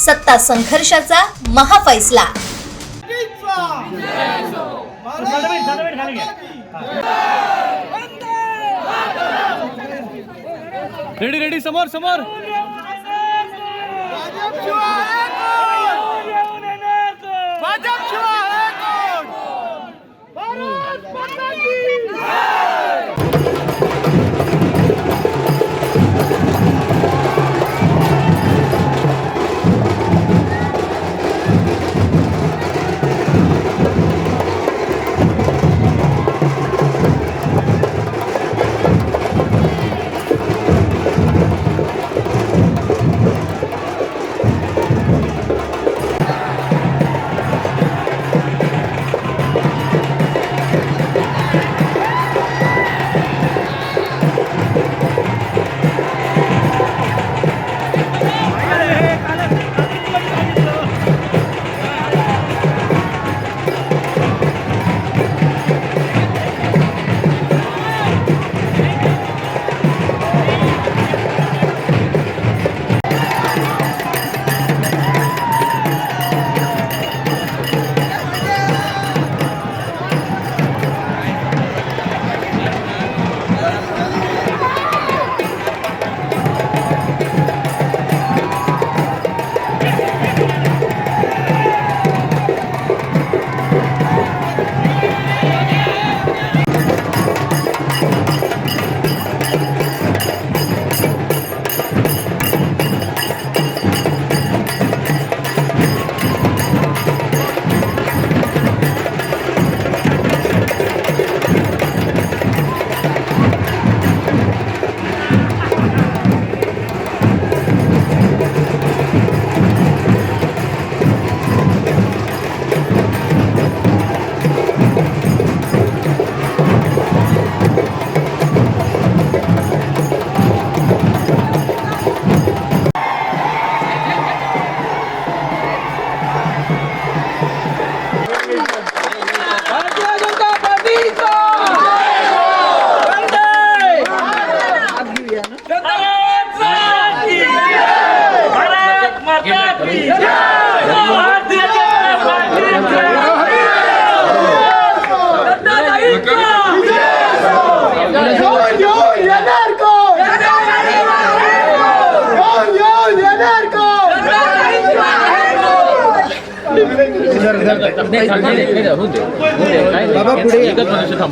सत्ता संघर्षाचा महाफैसला। Ready ready समोर समोर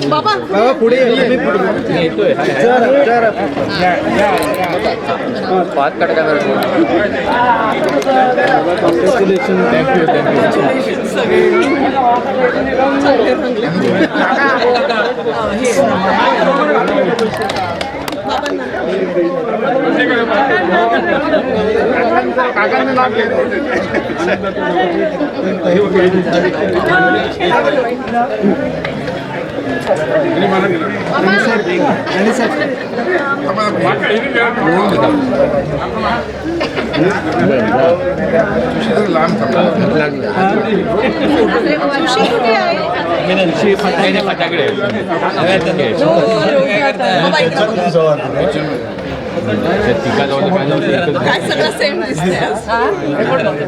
बाबा पुढे बाबा पुढे येतोय पाच कडका काकांना लाभ काय सगळं सेम दिसतंय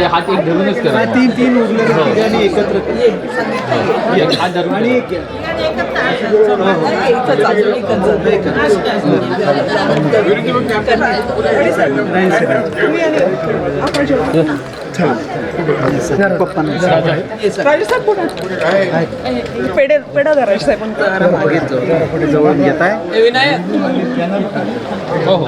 हात एक धरूनच करा तीन तीन उरले आणि एकत्र हात धरून आणि एक पेढा धरायचं आहे पण पुढे जवळ घेत आहे विनायक हो हो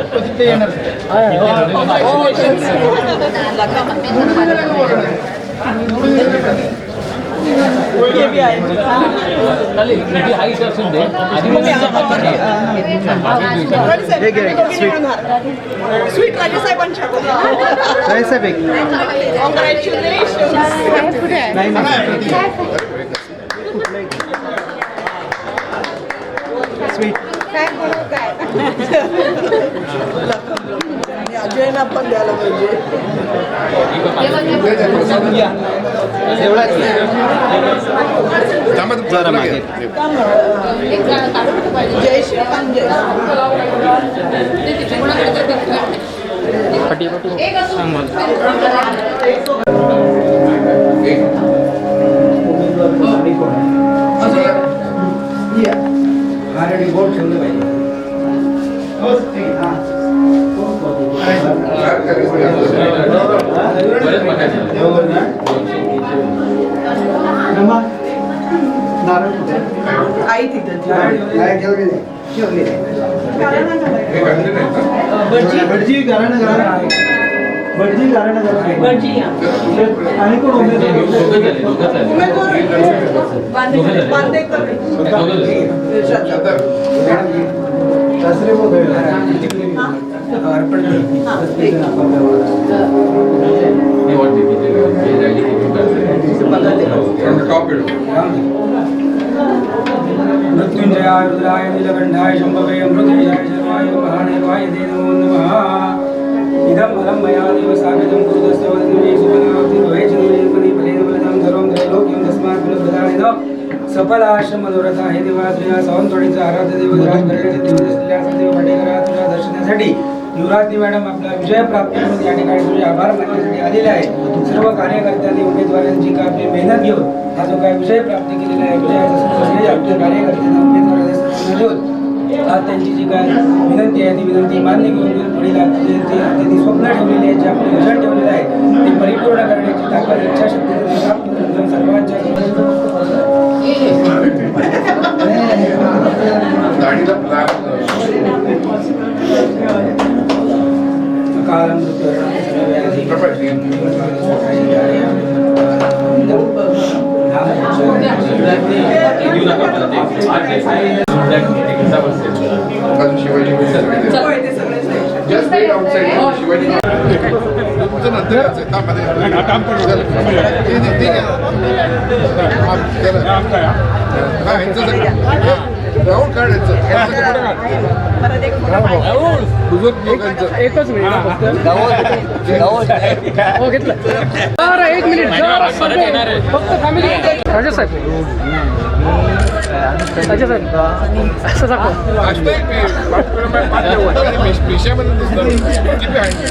स्वीट राजे साहेबांच्या स्वीट अजयना पण द्यायला पाहिजे. एवढाच जरा मागे जय श्रीराम जय आई तिथं भटजी घराणं आणि कोण मृत्युंजयाय रुद्राय नीलकंठाय शंभवे अमृतेशाय शर्वाय महादेवाय ते नमो नमः इदं फलं मया देव स्थापितं कुरुतस्य वदति सुपनावति भवेचनुपति फलेन फलदं सर्वं त्रैलोक्यं तस्मात् फलप्रदानेन सफलाश्रम मनोरथा हे देवाश्रया सावंतवाडीचा आराध्य देव राजगडाचे देवदर्शनाला सदैव पाटेकरा तुझ्या दर्शनासाठी युवराजनी मॅडम आपला विजय प्राप्त करून या ठिकाणी तुझे आभार मानण्यासाठी आलेले आहे सर्व कार्यकर्त्यांनी उमेदवारांची का आपली मेहनत घेऊन हा जो काय विजय प्राप्त केलेला आहे विजयाचा श्रेय आपल्या कार्यकर्त्यांना उमेदवारांना देऊन आज त्यांची जी काय विनंती आहे ती विनंती मान्य करून पुढील त्यांनी स्वप्न ठेवलेली आहे जे आपले विजन ठेवलेलं आहे ते परिपूर्ण करण्याची ताकद इच्छाशक्ती प्राप्त करून सर्वांच्या काल राहुल काढायचं बुजुर्ग लोकांचं एकच मिनिट हो घेतलं एक मिनिट फक्त फॅमिली राजा साहेब असं दाखव पेशामध्ये दिसतं